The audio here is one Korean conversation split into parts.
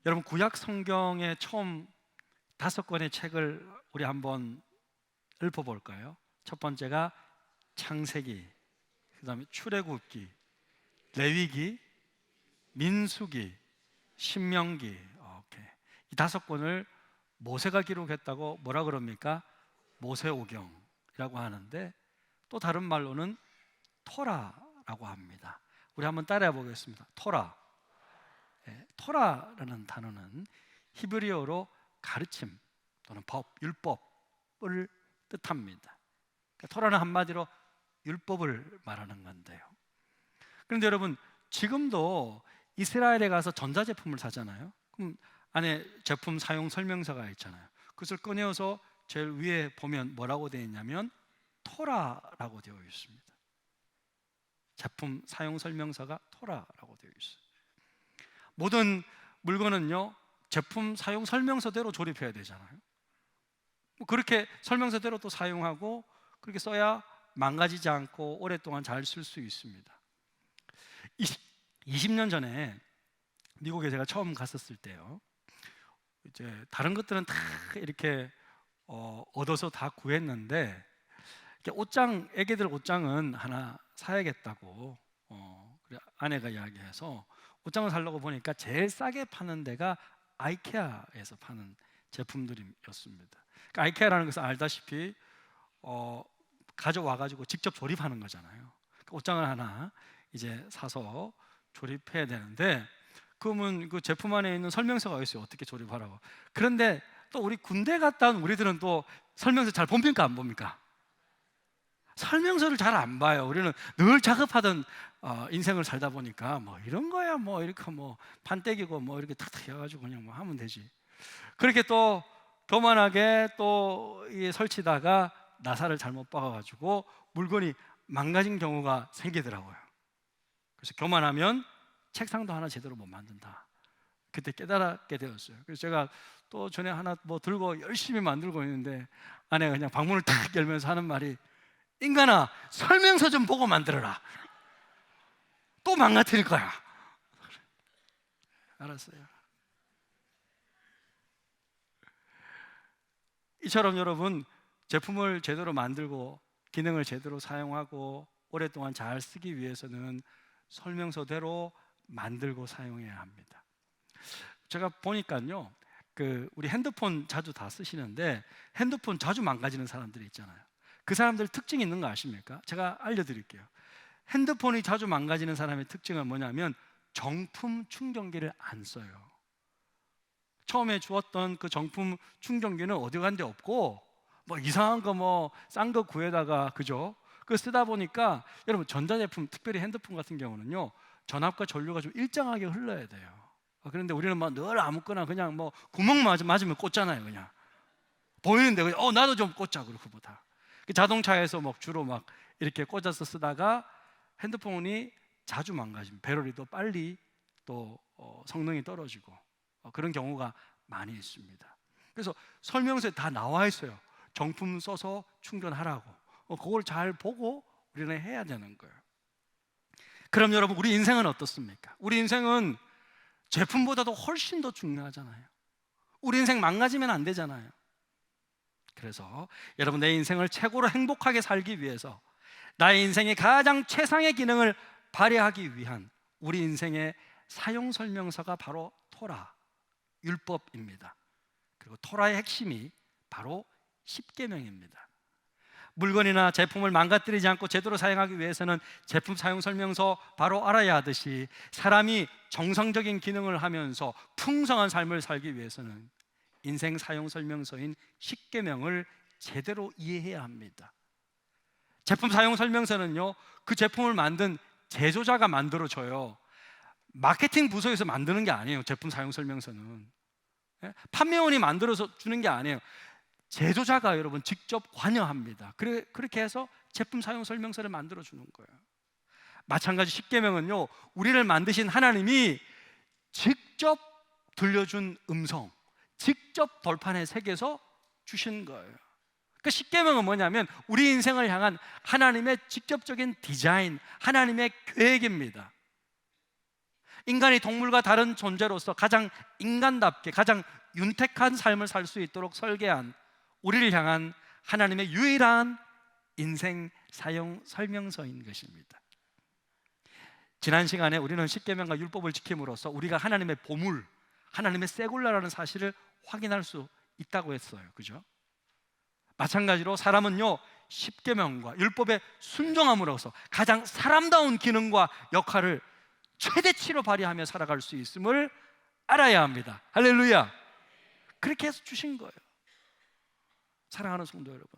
여러분, 구약 성경의 처음 5권의 책을 우리 한번 읊어볼까요? 첫 번째가 창세기, 그 다음에 출애굽기, 레위기, 민수기, 신명기. 오케이. 이 5권을 모세가 기록했다고 뭐라 그럽니까? 모세오경이라고 하는데, 또 다른 말로는 토라라고 합니다. 우리 한번 따라해 보겠습니다. 토라. 토라라는 단어는 히브리어로 가르침 또는 법, 율법을 뜻합니다. 그러니까 토라는 한마디로 율법을 말하는 건데요. 그런데 여러분, 지금도 이스라엘에 가서 전자제품을 사잖아요. 그럼 안에 제품 사용 설명서가 있잖아요. 그것을 꺼내어서 제일 위에 보면 뭐라고 되어 있냐면 토라라고 되어 있습니다. 제품 사용 설명서가 토라라고 되어 있어요. 모든 물건은요, 제품 사용 설명서대로 조립해야 되잖아요. 그렇게 설명서대로 또 사용하고 그렇게 써야 망가지지 않고 오랫동안 잘 쓸 수 있습니다. 20년 전에 미국에 제가 처음 갔었을 때요, 이제 다른 것들은 다 이렇게 얻어서 다 구했는데, 옷장, 애기들 옷장은 하나 사야겠다고 아내가 이야기해서 옷장을 사려고 보니까 제일 싸게 파는 데가 아이케아에서 파는 제품들이었습니다. 그러니까 아이케아라는 것은 알다시피 가져와가지고 직접 조립하는 거잖아요. 그러니까 옷장을 하나 이제 사서 조립해야 되는데, 그러면 그 제품 안에 있는 설명서가 있어요. 어떻게 조립하라고. 그런데 또 우리 군대 갔다 온 우리들은 또 설명서 잘 봅니까 안 봅니까? 설명서를 잘 안 봐요. 우리는 늘 작업하던 인생을 살다 보니까 뭐 이런 거야 뭐 이렇게 뭐 판때기고 뭐 이렇게 탁탁 해가지고 그냥 뭐 하면 되지. 그렇게 또 교만하게 또 설치다가 나사를 잘못 박아가지고 물건이 망가진 경우가 생기더라고요. 그래서 교만하면 책상도 하나 제대로 못 만든다. 그때 깨달았게 되었어요. 그래서 제가 또 전에 하나 뭐 들고 열심히 만들고 있는데 아내가 그냥 방문을 탁 열면서 하는 말이, 인간아, 설명서 좀 보고 만들어라. 또 망가뜨릴 거야. 알았어요. 이처럼 여러분, 제품을 제대로 만들고 기능을 제대로 사용하고 오랫동안 잘 쓰기 위해서는 설명서대로 만들고 사용해야 합니다. 제가 보니까요, 우리 핸드폰 자주 다 쓰시는데 핸드폰 자주 망가지는 사람들이 있잖아요. 그 사람들 특징이 있는 거 아십니까? 제가 알려드릴게요. 핸드폰이 자주 망가지는 사람의 특징은 뭐냐면 정품 충전기를 안 써요. 처음에 주었던 그 정품 충전기는 어디 간 데 없고 뭐 이상한 거 뭐 싼 거 구해다가, 그죠? 그거 쓰다 보니까 여러분, 전자제품, 특별히 핸드폰 같은 경우는요, 전압과 전류가 좀 일정하게 흘러야 돼요. 그런데 우리는 막 늘 아무거나 그냥 뭐 구멍 맞으면 꽂잖아요. 그냥 보이는데 그냥 나도 좀 꽂자 그러고보다 자동차에서 막 주로 막 이렇게 꽂아서 쓰다가 핸드폰이 자주 망가지면 배터리도 빨리 또 성능이 떨어지고 그런 경우가 많이 있습니다. 그래서 설명서에 다 나와 있어요. 정품 써서 충전하라고. 그걸 잘 보고 우리는 해야 되는 거예요. 그럼 여러분, 우리 인생은 어떻습니까? 우리 인생은 제품보다도 훨씬 더 중요하잖아요. 우리 인생 망가지면 안 되잖아요. 그래서 여러분, 내 인생을 최고로 행복하게 살기 위해서 나의 인생의 가장 최상의 기능을 발휘하기 위한 우리 인생의 사용 설명서가 바로 토라, 율법입니다. 그리고 토라의 핵심이 바로 십계명입니다. 물건이나 제품을 망가뜨리지 않고 제대로 사용하기 위해서는 제품 사용 설명서 바로 알아야 하듯이, 사람이 정상적인 기능을 하면서 풍성한 삶을 살기 위해서는 인생 사용 설명서인 십계명을 제대로 이해해야 합니다. 제품 사용 설명서는요, 그 제품을 만든 제조자가 만들어줘요. 마케팅 부서에서 만드는 게 아니에요. 제품 사용 설명서는 판매원이 만들어서 주는 게 아니에요. 제조자가 여러분 직접 관여합니다. 그렇게 해서 제품 사용 설명서를 만들어 주는 거예요. 마찬가지 십계명은요, 우리를 만드신 하나님이 직접 들려준 음성, 직접 돌판에 새겨서 주신 거예요. 그 십계명은 뭐냐면 우리 인생을 향한 하나님의 직접적인 디자인, 하나님의 계획입니다. 인간이 동물과 다른 존재로서 가장 인간답게 가장 윤택한 삶을 살 수 있도록 설계한 우리를 향한 하나님의 유일한 인생 사용 설명서인 것입니다. 지난 시간에 우리는 십계명과 율법을 지킴으로써 우리가 하나님의 보물, 하나님의 세굴라라는 사실을 확인할 수 있다고 했어요. 그죠? 마찬가지로 사람은요, 십계명과 율법에 순종함으로써 가장 사람다운 기능과 역할을 최대치로 발휘하며 살아갈 수 있음을 알아야 합니다. 할렐루야. 그렇게 해서 주신 거예요. 사랑하는 성도 여러분,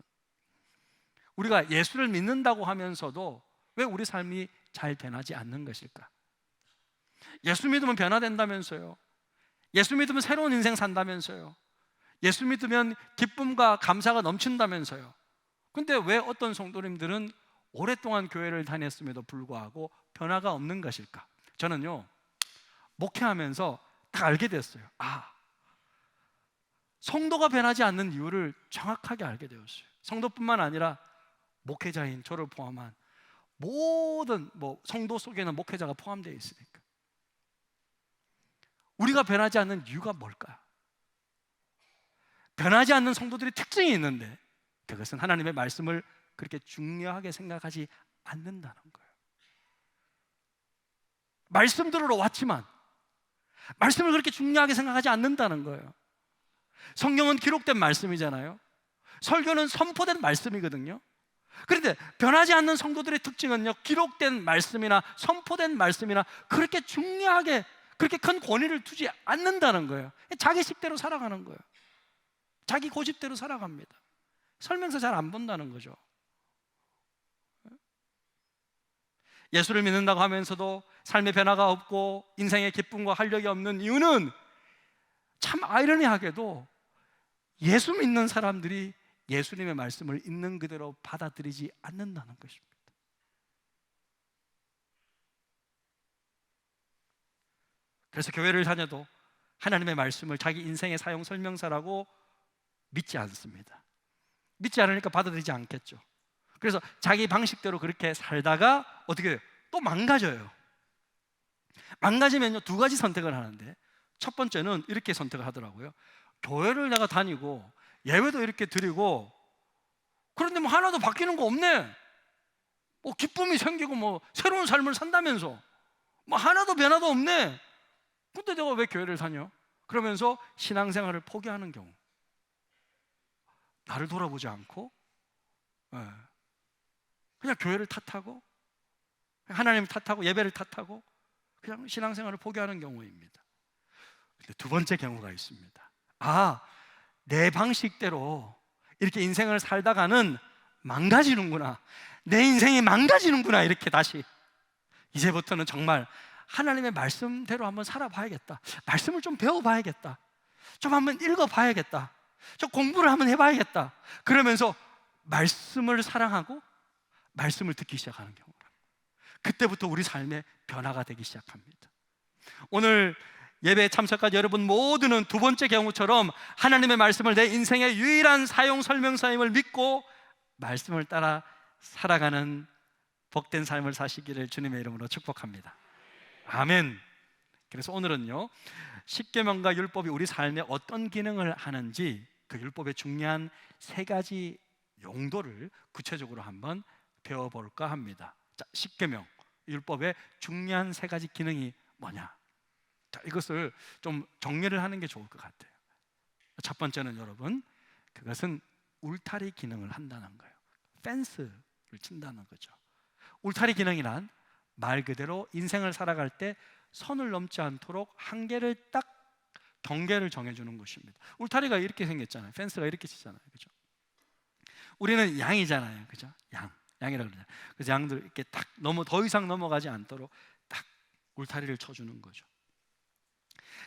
우리가 예수를 믿는다고 하면서도 왜 우리 삶이 잘 변하지 않는 것일까? 예수 믿으면 변화된다면서요. 예수 믿으면 새로운 인생 산다면서요. 예수 믿으면 기쁨과 감사가 넘친다면서요. 근데 왜 어떤 성도님들은 오랫동안 교회를 다녔음에도 불구하고 변화가 없는 것일까? 저는요, 목회하면서 딱 알게 됐어요. 성도가 변하지 않는 이유를 정확하게 알게 되었어요. 성도뿐만 아니라 목회자인 저를 포함한 모든 성도 속에는 목회자가 포함되어 있으니까. 우리가 변하지 않는 이유가 뭘까요? 변하지 않는 성도들의 특징이 있는데 그것은 하나님의 말씀을 그렇게 중요하게 생각하지 않는다는 거예요. 말씀 들으러 왔지만 말씀을 그렇게 중요하게 생각하지 않는다는 거예요. 성경은 기록된 말씀이잖아요. 설교는 선포된 말씀이거든요. 그런데 변하지 않는 성도들의 특징은요, 기록된 말씀이나 선포된 말씀이나 그렇게 중요하게 그렇게 큰 권위를 두지 않는다는 거예요. 자기 식대로 살아가는 거예요. 자기 고집대로 살아갑니다. 설명서 잘 안 본다는 거죠. 예수를 믿는다고 하면서도 삶의 변화가 없고 인생의 기쁨과 활력이 없는 이유는 참 아이러니하게도 예수 믿는 사람들이 예수님의 말씀을 있는 그대로 받아들이지 않는다는 것입니다. 그래서 교회를 다녀도 하나님의 말씀을 자기 인생의 사용 설명서라고 믿지 않습니다. 믿지 않으니까 받아들이지 않겠죠. 그래서 자기 방식대로 그렇게 살다가 어떻게 돼요? 또 망가져요. 망가지면요, 두 가지 선택을 하는데, 첫 번째는 이렇게 선택을 하더라고요. 교회를 내가 다니고 예배도 이렇게 드리고 그런데 하나도 바뀌는 거 없네. 기쁨이 생기고 새로운 삶을 산다면서 하나도 변화도 없네. 근데 내가 왜 교회를 다녀? 그러면서 신앙생활을 포기하는 경우, 나를 돌아보지 않고 그냥 교회를 탓하고 하나님을 탓하고 예배를 탓하고 그냥 신앙생활을 포기하는 경우입니다. 근데 두 번째 경우가 있습니다. 내 방식대로 이렇게 인생을 살다가는 망가지는구나, 내 인생이 망가지는구나, 이렇게 다시 이제부터는 정말 하나님의 말씀대로 한번 살아봐야겠다, 말씀을 좀 배워봐야겠다, 좀 한번 읽어봐야겠다, 좀 공부를 한번 해봐야겠다, 그러면서 말씀을 사랑하고 말씀을 듣기 시작하는 경우라. 그때부터 우리 삶의 변화가 되기 시작합니다. 오늘 예배에 참석한 여러분 모두는 두 번째 경우처럼 하나님의 말씀을 내 인생의 유일한 사용 설명서임을 믿고 말씀을 따라 살아가는 복된 삶을 사시기를 주님의 이름으로 축복합니다. 아멘. 그래서 오늘은요, 십계명과 율법이 우리 삶에 어떤 기능을 하는지 그 율법의 중요한 세 가지 용도를 구체적으로 한번 배워볼까 합니다. 자, 십계명, 율법의 중요한 세 가지 기능이 뭐냐? 자, 이것을 좀 정리를 하는 게 좋을 것 같아요. 첫 번째는 여러분, 그것은 울타리 기능을 한다는 거예요. 펜스를 친다는 거죠. 울타리 기능이란 말 그대로 인생을 살아갈 때 선을 넘지 않도록 한계를 딱 경계를 정해주는 것입니다. 울타리가 이렇게 생겼잖아요. 펜스가 이렇게 치잖아요. 그죠? 우리는 양이잖아요. 그죠? 양이라고 그러잖아요. 그래서 양들 이렇게 딱 더 이상 넘어가지 않도록 딱 울타리를 쳐주는 거죠.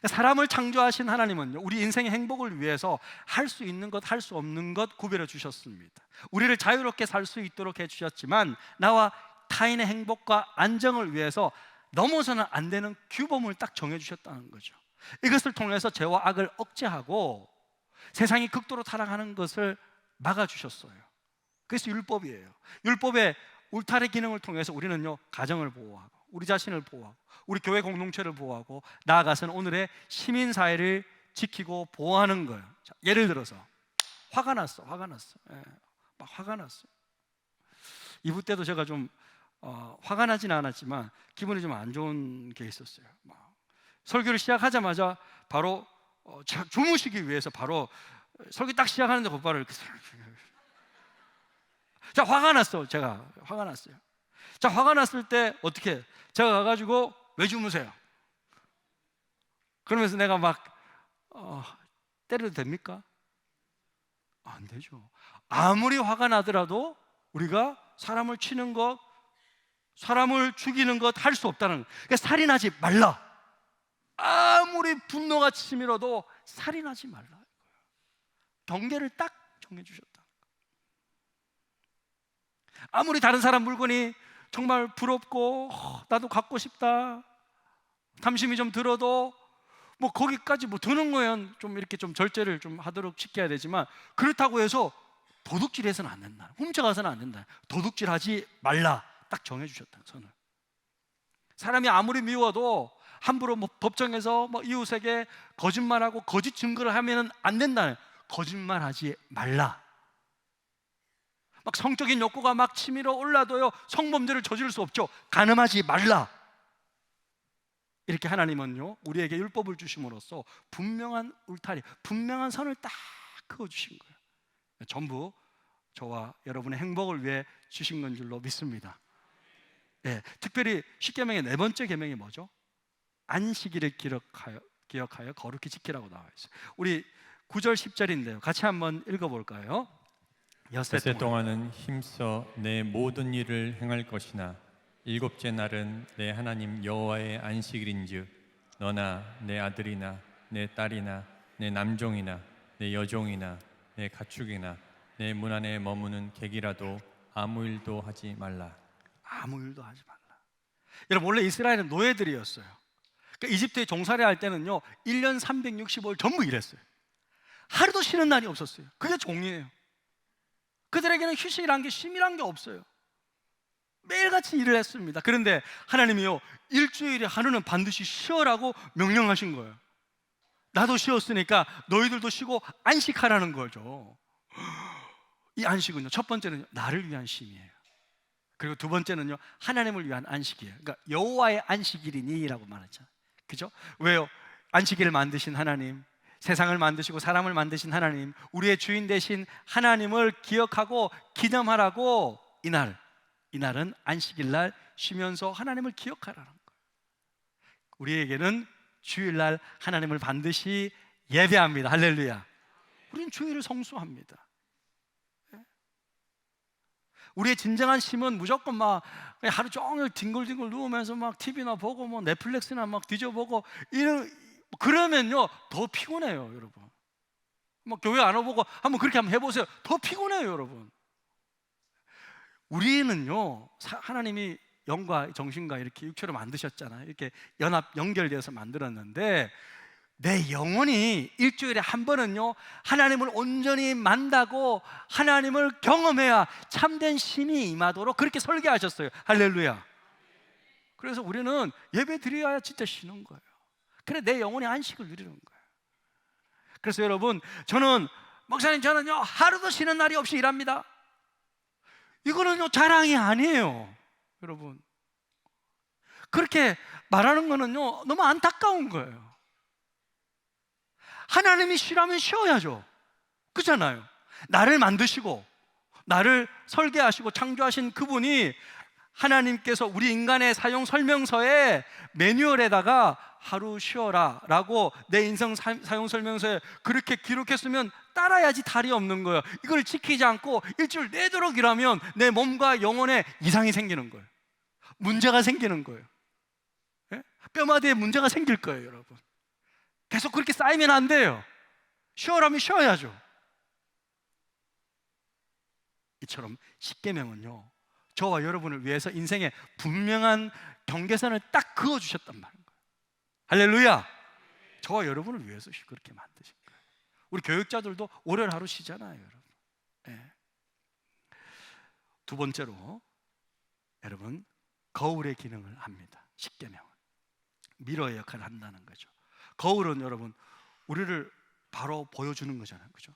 사람을 창조하신 하나님은요, 우리 인생의 행복을 위해서 할 수 있는 것, 할 수 없는 것 구별해 주셨습니다. 우리를 자유롭게 살 수 있도록 해 주셨지만 나와 타인의 행복과 안정을 위해서 넘어서는 안 되는 규범을 딱 정해 주셨다는 거죠. 이것을 통해서 죄와 악을 억제하고 세상이 극도로 타락하는 것을 막아 주셨어요. 그래서 율법이에요. 율법의 울타리 기능을 통해서 우리는요, 가정을 보호하고 우리 자신을 보호하고 우리 교회 공동체를 보호하고 나아가서는 오늘의 시민사회를 지키고 보호하는 거예요. 자, 예를 들어서 화가 났어. 예, 막 화가 났어. 2부 때도 제가 좀 화가 나지는 않았지만 기분이 좀 안 좋은 게 있었어요. 막 설교를 시작하자마자 바로 주무시기 위해서 바로 설교 딱 시작하는데 곧바로 이렇게 자, 화가 났어. 제가 화가 났어요. 자, 화가 났을 때 어떻게? 제가 가가지고 왜 주무세요? 그러면서 내가 막 때려도 됩니까? 안 되죠. 아무리 화가 나더라도 우리가 사람을 치는 것, 사람을 죽이는 것 할 수 없다는 거예요. 그러니까 살인하지 말라. 아무리 분노가 치밀어도 살인하지 말라. 경계를 딱 정해주셨다. 아무리 다른 사람 물건이 정말 부럽고 나도 갖고 싶다, 탐심이 좀 들어도 뭐 거기까지 뭐 드는 거면 좀 이렇게 좀 절제를 좀 하도록 지켜야 되지만, 그렇다고 해서 도둑질해서는 안 된다, 훔쳐가서는 안 된다, 도둑질하지 말라 딱 정해주셨다. 선을. 사람이 아무리 미워도 함부로 뭐 법정에서 뭐 이웃에게 거짓말하고 거짓 증거를 하면은 안 된다. 거짓말하지 말라. 막 성적인 욕구가 막 치밀어 올라도요 성범죄를 저지를 수 없죠. 간음하지 말라. 이렇게 하나님은요 우리에게 율법을 주심으로써 분명한 울타리, 분명한 선을 딱 그어주신 거예요. 전부 저와 여러분의 행복을 위해 주신 건 줄로 믿습니다. 예, 특별히 십계명의 네 번째 계명이 뭐죠? 안식일을 기억하여 거룩히 지키라고 나와 있어요. 우리 9절 10절인데요 같이 한번 읽어볼까요? 엿새 동안은 힘써 내 모든 일을 행할 것이나 일곱째 날은 내 하나님 여호와의 안식일인즉 너나 내 아들이나 내 딸이나 내 남종이나 내 여종이나 내 가축이나 내 문 안에 머무는 객이라도 아무 일도 하지 말라. 아무 일도 하지 말라. 여러분, 원래 이스라엘은 노예들이었어요. 그러니까 이집트에 종살이 할 때는요 1년 365일 전부 일했어요. 하루도 쉬는 날이 없었어요. 그게 종이에요. 그들에게는 휴식이란 게 쉼이란 게 없어요. 매일같이 일을 했습니다. 그런데 하나님이요 일주일에 하루는 반드시 쉬어라고 명령하신 거예요. 나도 쉬었으니까 너희들도 쉬고 안식하라는 거죠. 이 안식은요 첫 번째는 나를 위한 쉼이에요. 그리고 두 번째는요 하나님을 위한 안식이에요. 그러니까 여호와의 안식일이니라고 말하잖아요. 그죠? 왜요? 안식일을 만드신 하나님, 세상을 만드시고 사람을 만드신 하나님, 우리의 주인 되신 하나님을 기억하고 기념하라고 이날은 안식일날 쉬면서 하나님을 기억하라는 거예요. 우리에게는 주일날 하나님을 반드시 예배합니다. 할렐루야. 우리는 주일을 성수합니다. 우리의 진정한 쉼은 무조건 막 하루 종일 뒹굴뒹굴 누우면서 막 TV나 보고 뭐 넷플릭스나 막 뒤져보고 그러면요 더 피곤해요, 여러분. 뭐 교회 안 와보고 한번 그렇게 한번 해보세요. 더 피곤해요, 여러분. 우리는요 하나님이 영과 정신과 이렇게 육체로 만드셨잖아요. 이렇게 연결되어서 만들었는데 내 영혼이 일주일에 한 번은요 하나님을 온전히 만나고 하나님을 경험해야 참된 쉼이 임하도록 그렇게 설계하셨어요. 할렐루야. 그래서 우리는 예배 드려야 진짜 쉬는 거예요. 그래 내 영혼이 안식을 누리는 거예요. 그래서 여러분, 저는 목사님 저는요 하루도 쉬는 날이 없이 일합니다. 이거는요 자랑이 아니에요, 여러분. 그렇게 말하는 거는요 너무 안타까운 거예요. 하나님이 쉬라면 쉬어야죠. 그렇잖아요. 나를 만드시고 나를 설계하시고 창조하신 그분이 하나님께서 우리 인간의 사용 설명서에 매뉴얼에다가 하루 쉬어라 라고 내 인생 사용 설명서에 그렇게 기록했으면 따라야지 탈이 없는 거예요. 이걸 지키지 않고 일주일 내도록 일하면 내 몸과 영혼에 이상이 생기는 거예요. 문제가 생기는 거예요. 예? 뼈마디에 문제가 생길 거예요, 여러분. 계속 그렇게 쌓이면 안 돼요. 쉬어라면 쉬어야죠. 이처럼 십계명은요 저와 여러분을 위해서 인생의 분명한 경계선을 딱 그어주셨단 말이에요. 할렐루야. 저와 여러분을 위해서 그렇게 만드신 거예요. 우리 교육자들도 월요일 하루 쉬잖아요, 여러분. 네. 두 번째로 여러분 거울의 기능을 합니다. 십계명은 미러의 역할을 한다는 거죠. 거울은 여러분 우리를 바로 보여주는 거잖아요, 그죠?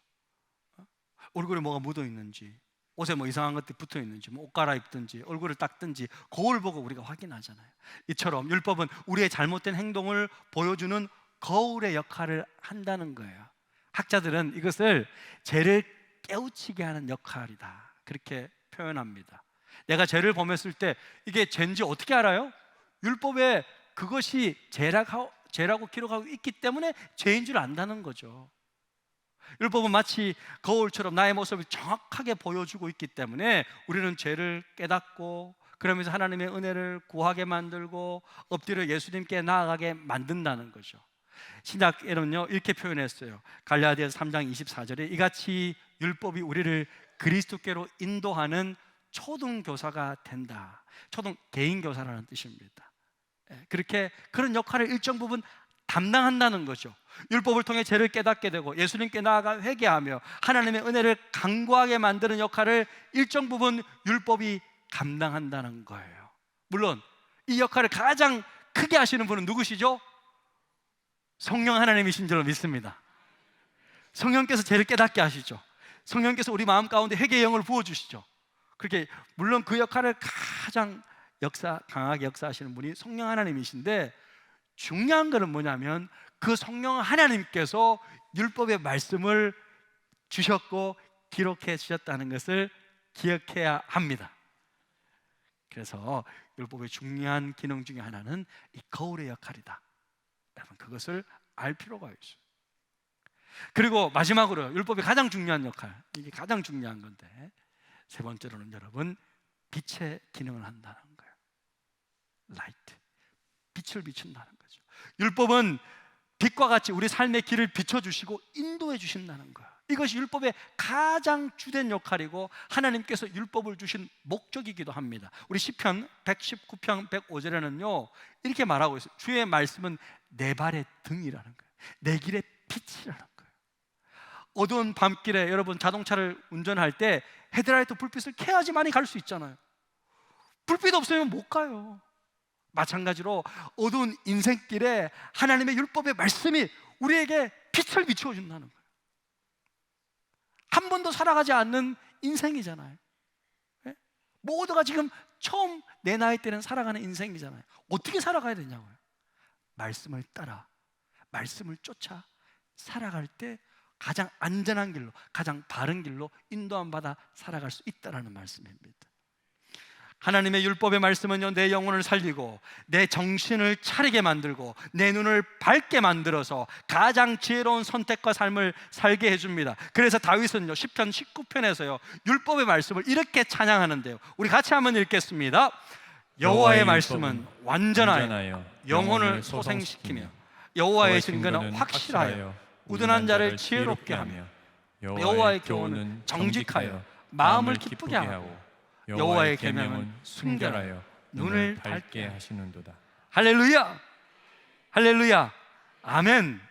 얼굴에 뭐가 묻어 있는지, 옷에 뭐 이상한 것들이 붙어 있는지, 뭐 옷 갈아입든지 얼굴을 닦든지 거울 보고 우리가 확인하잖아요. 이처럼 율법은 우리의 잘못된 행동을 보여주는 거울의 역할을 한다는 거예요. 학자들은 이것을 죄를 깨우치게 하는 역할이다, 그렇게 표현합니다. 내가 죄를 범했을 때 이게 죄인지 어떻게 알아요? 율법에 그것이 죄라고 기록하고 있기 때문에 죄인 줄 안다는 거죠. 율법은 마치 거울처럼 나의 모습을 정확하게 보여주고 있기 때문에 우리는 죄를 깨닫고 그러면서 하나님의 은혜를 구하게 만들고 엎드려 예수님께 나아가게 만든다는 거죠. 신약에는요 이렇게 표현했어요. 갈라디아서 3장 24절에 이같이 율법이 우리를 그리스도께로 인도하는 초등교사가 된다. 초등 개인교사라는 뜻입니다. 그렇게 그런 역할을 일정 부분 담당한다는 거죠. 율법을 통해 죄를 깨닫게 되고 예수님께 나아가 회개하며 하나님의 은혜를 간구하게 만드는 역할을 일정 부분 율법이 감당한다는 거예요. 물론 이 역할을 가장 크게 하시는 분은 누구시죠? 성령 하나님이신 줄로 믿습니다. 성령께서 죄를 깨닫게 하시죠. 성령께서 우리 마음 가운데 회개의 영을 부어주시죠. 그렇게 물론 그 역할을 가장 강하게 역사하시는 분이 성령 하나님이신데, 중요한 것은 뭐냐면 그 성령 하나님께서 율법의 말씀을 주셨고 기록해 주셨다는 것을 기억해야 합니다. 그래서 율법의 중요한 기능 중에 하나는 이 거울의 역할이다. 여러분 그것을 알 필요가 있어요. 그리고 마지막으로 율법의 가장 중요한 역할, 이게 가장 중요한 건데, 세 번째로는 여러분 빛의 기능을 한다는 거예요. 라이트, 빛을 비춘다는 거죠. 율법은 빛과 같이 우리 삶의 길을 비춰주시고 인도해 주신다는 거예요. 이것이 율법의 가장 주된 역할이고 하나님께서 율법을 주신 목적이기도 합니다. 우리 시편 119편 105절에는요 이렇게 말하고 있어요. 주의 말씀은 내 발의 등이라는 거예요. 내 길의 빛이라는 거예요. 어두운 밤길에 여러분 자동차를 운전할 때 헤드라이트 불빛을 켜야지만이 갈 수 있잖아요. 불빛 없으면 못 가요. 마찬가지로 어두운 인생길에 하나님의 율법의 말씀이 우리에게 빛을 비추어 준다는 거예요. 한 번도 살아가지 않는 인생이잖아요. 네? 모두가 지금 처음 내 나이 때는 살아가는 인생이잖아요. 어떻게 살아가야 되냐고요. 말씀을 따라, 말씀을 쫓아 살아갈 때 가장 안전한 길로, 가장 바른 길로 인도함 받아 살아갈 수 있다는 말씀입니다. 하나님의 율법의 말씀은요 내 영혼을 살리고 내 정신을 차리게 만들고 내 눈을 밝게 만들어서 가장 지혜로운 선택과 삶을 살게 해줍니다. 그래서 다윗은요 시편 19편에서요 율법의 말씀을 이렇게 찬양하는데요, 우리 같이 한번 읽겠습니다. 여호와의 말씀은 완전하여 영혼을 소생시키며 여호와의 증거는 확실하여 우둔한 자를 지혜롭게 하며 여호와의 교훈은 정직하여 마음을 기쁘게 하고 여호와의 계명은 순결하여 눈을 밝게 하시는도다. 할렐루야, 할렐루야, 아멘.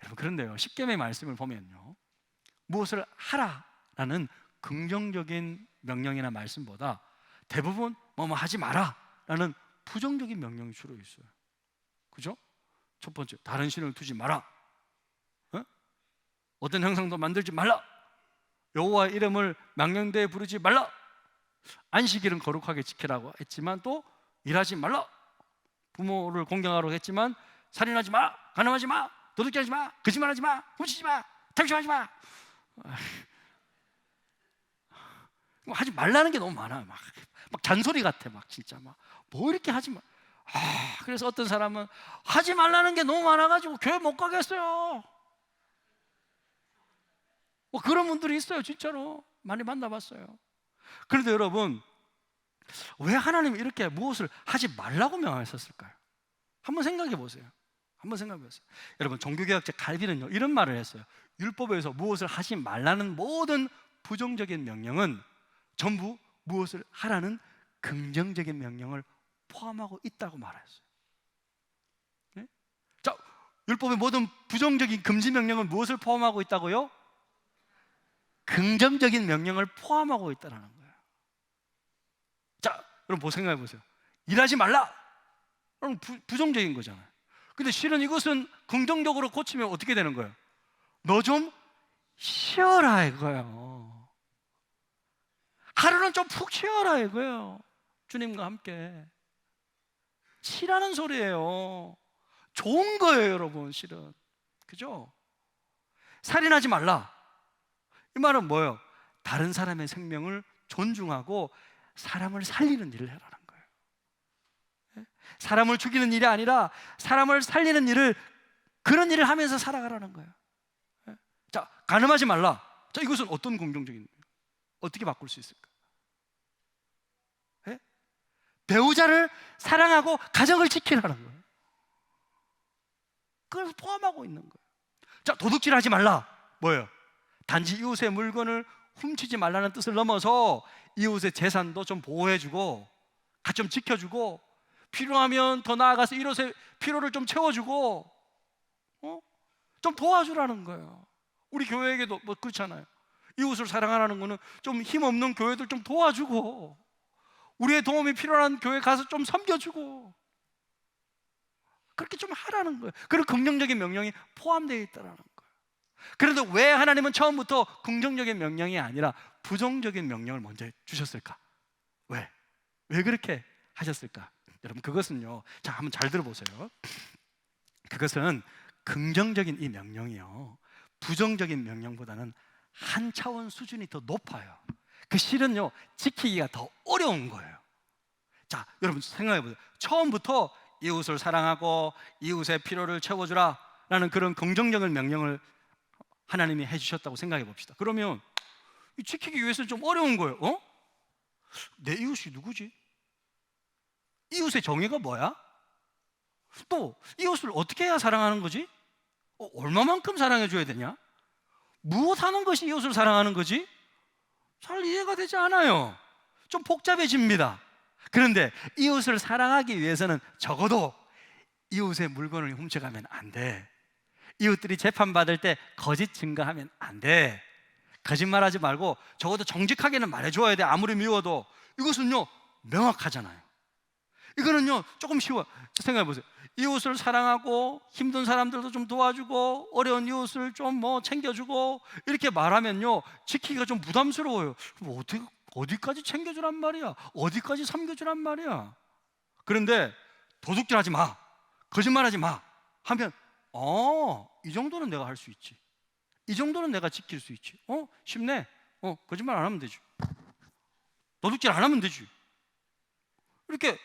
여러분 그런데요 십계명의 말씀을 보면요 무엇을 하라라는 긍정적인 명령이나 말씀보다 대부분 뭐뭐 하지 마라라는 부정적인 명령이 주로 있어요. 그죠? 첫 번째, 다른 신을 두지 마라. 어떤 형상도 만들지 말라. 여호와의 이름을 망령되이 부르지 말라. 안식일은 거룩하게 지키라고 했지만 또 일하지 말라. 부모를 공경하라고 했지만 살인하지 마, 간음하지 마, 도둑질하지 마, 거짓말하지 마, 훔치지 마, 탈취하지 마. 하지 말라는 게 너무 많아요. 막 잔소리 같아. 막 진짜 막 뭐 이렇게 하지 마. 그래서 어떤 사람은 하지 말라는 게 너무 많아가지고 교회 못 가겠어요. 뭐 그런 분들이 있어요. 진짜로 많이 만나봤어요. 그런데 여러분 왜 하나님이 이렇게 무엇을 하지 말라고 명하셨을까요? 한번 생각해 보세요. 한번 생각해 보세요. 여러분 종교개혁자 칼빈은요 이런 말을 했어요. 율법에서 무엇을 하지 말라는 모든 부정적인 명령은 전부 무엇을 하라는 긍정적인 명령을 포함하고 있다고 말했어요. 네? 자, 율법의 모든 부정적인 금지 명령은 무엇을 포함하고 있다고요? 긍정적인 명령을 포함하고 있다는 거예요. 자, 여러분 생각해 보세요. 일하지 말라. 그럼 부정적인 거잖아요. 근데 실은 이것은 긍정적으로 고치면 어떻게 되는 거예요? 너 좀 쉬어라 이거예요. 하루는 좀 푹 쉬어라 이거예요. 주님과 함께. 쉬라는 소리예요. 좋은 거예요, 여러분. 실은. 그죠? 살인하지 말라. 이 말은 뭐예요? 다른 사람의 생명을 존중하고 사람을 살리는 일을 해라는 거예요. 사람을 죽이는 일이 아니라 사람을 살리는 일을, 그런 일을 하면서 살아가라는 거예요. 자, 간음하지 말라. 자, 이것은 어떤 긍정적인 거예요? 어떻게 바꿀 수 있을까? 배우자를 사랑하고 가정을 지키라는 거예요. 그걸 포함하고 있는 거예요. 자, 도둑질하지 말라. 뭐예요? 단지 이웃의 물건을 훔치지 말라는 뜻을 넘어서 이웃의 재산도 좀 보호해주고 같이 좀 지켜주고 필요하면 더 나아가서 이웃의 필요를 좀 채워주고 좀 도와주라는 거예요. 우리 교회에게도 뭐 그렇잖아요. 이웃을 사랑하라는 거는 좀 힘없는 교회들 좀 도와주고 우리의 도움이 필요한 교회 가서 좀 섬겨주고 그렇게 좀 하라는 거예요. 그런 긍정적인 명령이 포함되어 있다는 거예요. 그런데 왜 하나님은 처음부터 긍정적인 명령이 아니라 부정적인 명령을 먼저 주셨을까? 왜? 왜 그렇게 하셨을까? 여러분, 그것은요, 자, 한번 잘 들어보세요. 그것은 긍정적인 이 명령이요, 부정적인 명령보다는 한 차원 수준이 더 높아요. 그 실은요, 지키기가 더 어려운 거예요. 자, 여러분 생각해 보세요. 처음부터 이웃을 사랑하고 이웃의 필요를 채워주라 라는 그런 긍정적인 명령을 하나님이 해주셨다고 생각해 봅시다. 그러면 지키기 위해서는 좀 어려운 거예요. 내 이웃이 누구지? 이웃의 정의가 뭐야? 또 이웃을 어떻게 해야 사랑하는 거지? 얼마만큼 사랑해 줘야 되냐? 무엇 하는 것이 이웃을 사랑하는 거지? 잘 이해가 되지 않아요. 좀 복잡해집니다. 그런데 이웃을 사랑하기 위해서는 적어도 이웃의 물건을 훔쳐가면 안 돼. 이웃들이 재판받을 때 거짓 증거하면 안 돼. 거짓말하지 말고 적어도 정직하게는 말해줘야 돼. 아무리 미워도. 이것은요, 명확하잖아요. 이거는요, 조금 쉬워요. 생각해보세요. 이웃을 사랑하고 힘든 사람들도 좀 도와주고 어려운 이웃을 좀 뭐 챙겨주고 이렇게 말하면요, 지키기가 좀 부담스러워요. 뭐 어디까지 챙겨주란 말이야? 어디까지 섬겨주란 말이야? 그런데 도둑질하지 마, 거짓말하지 마 하면 이 정도는 내가 할 수 있지. 이 정도는 내가 지킬 수 있지. 쉽네. 거짓말 안 하면 되지. 도둑질 안 하면 되지. 이렇게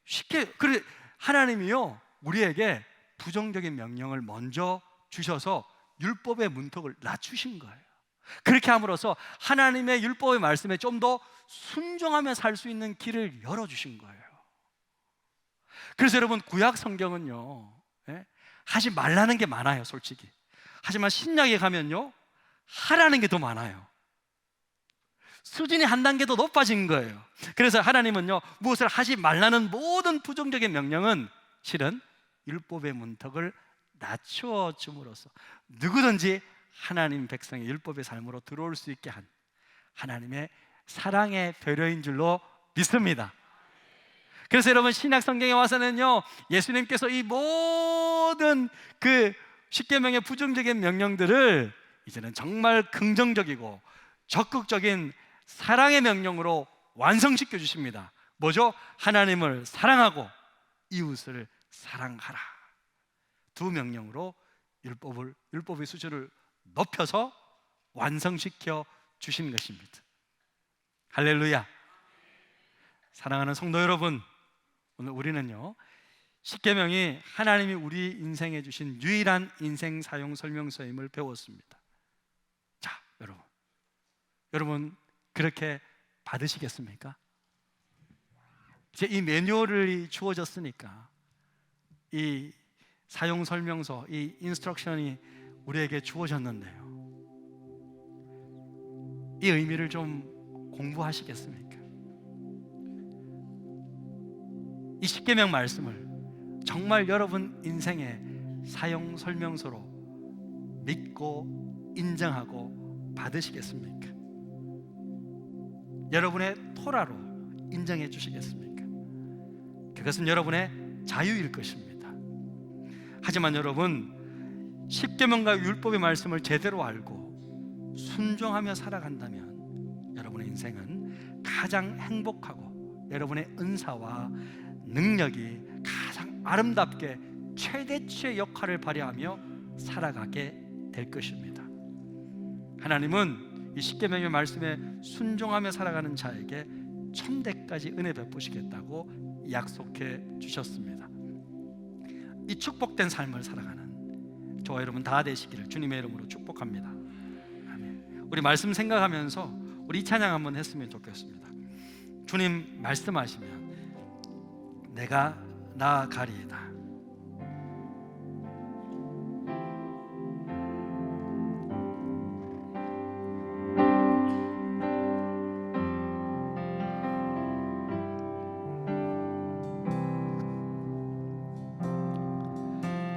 쉽게. 그래, 하나님이요, 우리에게 부정적인 명령을 먼저 주셔서 율법의 문턱을 낮추신 거예요. 그렇게 함으로써 하나님의 율법의 말씀에 좀 더 순종하며 살 수 있는 길을 열어주신 거예요. 그래서 여러분, 구약 성경은요, 하지 말라는 게 많아요, 솔직히. 하지만 신약에 가면요, 하라는 게 더 많아요. 수준이 한 단계 더 높아진 거예요. 그래서 하나님은요, 무엇을 하지 말라는 모든 부정적인 명령은 실은 율법의 문턱을 낮추어 줌으로써 누구든지 하나님 백성의 율법의 삶으로 들어올 수 있게 한 하나님의 사랑의 배려인 줄로 믿습니다. 그래서 여러분, 신약 성경에 와서는요, 예수님께서 이 모든 그 십계명의 부정적인 명령들을 이제는 정말 긍정적이고 적극적인 사랑의 명령으로 완성시켜 주십니다. 뭐죠? 하나님을 사랑하고 이웃을 사랑하라. 두 명령으로 율법의 수준을 높여서 완성시켜 주신 것입니다. 할렐루야. 사랑하는 성도 여러분, 오늘 우리는요, 십계명이 하나님이 우리 인생에 주신 유일한 인생 사용 설명서임을 배웠습니다. 자, 여러분 그렇게 받으시겠습니까? 이제 이 매뉴얼이 주어졌으니까, 이 사용 설명서, 이 인스트럭션이 우리에게 주어졌는데요, 이 의미를 좀 공부하시겠습니까? 이 십계명 말씀을 정말 여러분 인생의 사용 설명서로 믿고 인정하고 받으시겠습니까? 여러분의 토라로 인정해 주시겠습니까? 그것은 여러분의 자유일 것입니다. 하지만 여러분, 십계명과 율법의 말씀을 제대로 알고 순종하며 살아간다면 여러분의 인생은 가장 행복하고 여러분의 은사와 능력이 가장 아름답게 최대치의 역할을 발휘하며 살아가게 될 것입니다. 하나님은 이 십계명의 말씀에 순종하며 살아가는 자에게 천대까지 은혜 베푸시겠다고 약속해 주셨습니다. 이 축복된 삶을 살아가는 저와 여러분 다 되시기를 주님의 이름으로 축복합니다. 아멘. 우리 말씀 생각하면서 우리 이 찬양 한번 했으면 좋겠습니다. 주님 말씀하시면 내가 나아가리이다.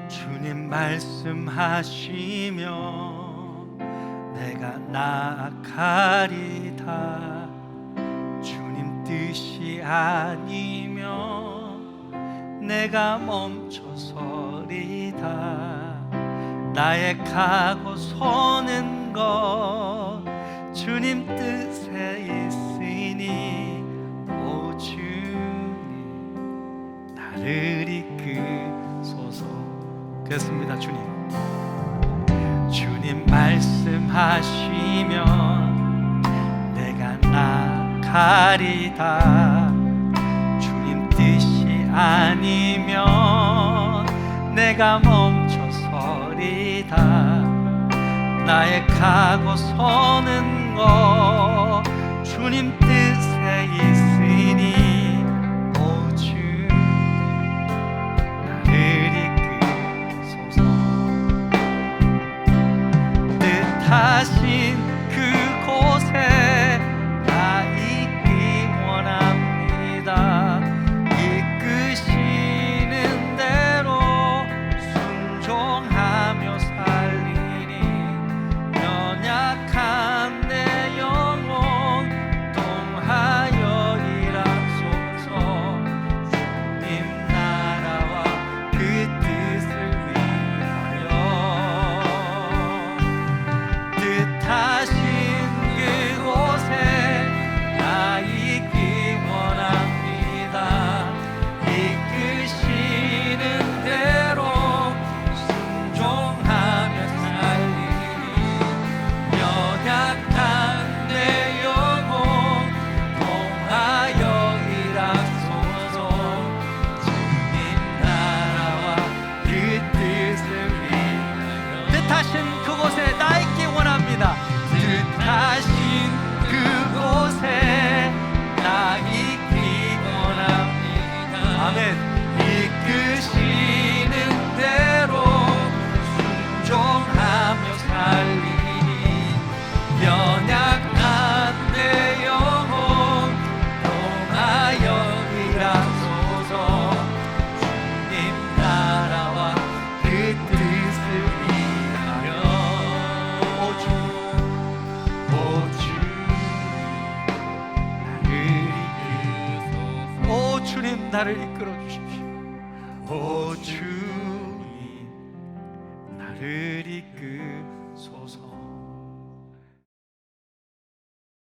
주님 말씀하시며 내가 나아가리다. 주님 뜻이 아니면 내가 멈춰서리다. 나의 가고 서는 것 주님 뜻에 있으니 오 주님 나를 이끄소서. 그렇습니다. 주님 말씀하시면 내가 나아가리다. 주님 뜻이 아니면 내가 멈춰서리다. 나의 가고 서는 것 주님 뜻에 있으니 오 주 나를 뜻하신 그곳에 나 있기 원합니다. 이끄시는 대로 순종하며 살리니 연약한 내 영혼 동하여 일하소서. 주님 나라와 그 뜻을 위하여 뜻하신 그곳에 나 있기 원합니다. 이끄시는 대로 순종하며 살리니 연약한 내 영혼 동하여 일하소서. 주님 나라와 그 뜻을 위하여 뜻하신 그곳에 나 있기 원합니다. 뜻하신 그곳에 나 있기 원합니다. 아멘. 이끄시는 대로 순종하며 살리니 연약한 내 영혼 동하여 일하소서. 주님 나라와 그 뜻을 위하여 오 주 주님 나를 이끌어 주십시오. 오 주님 나를 이끌어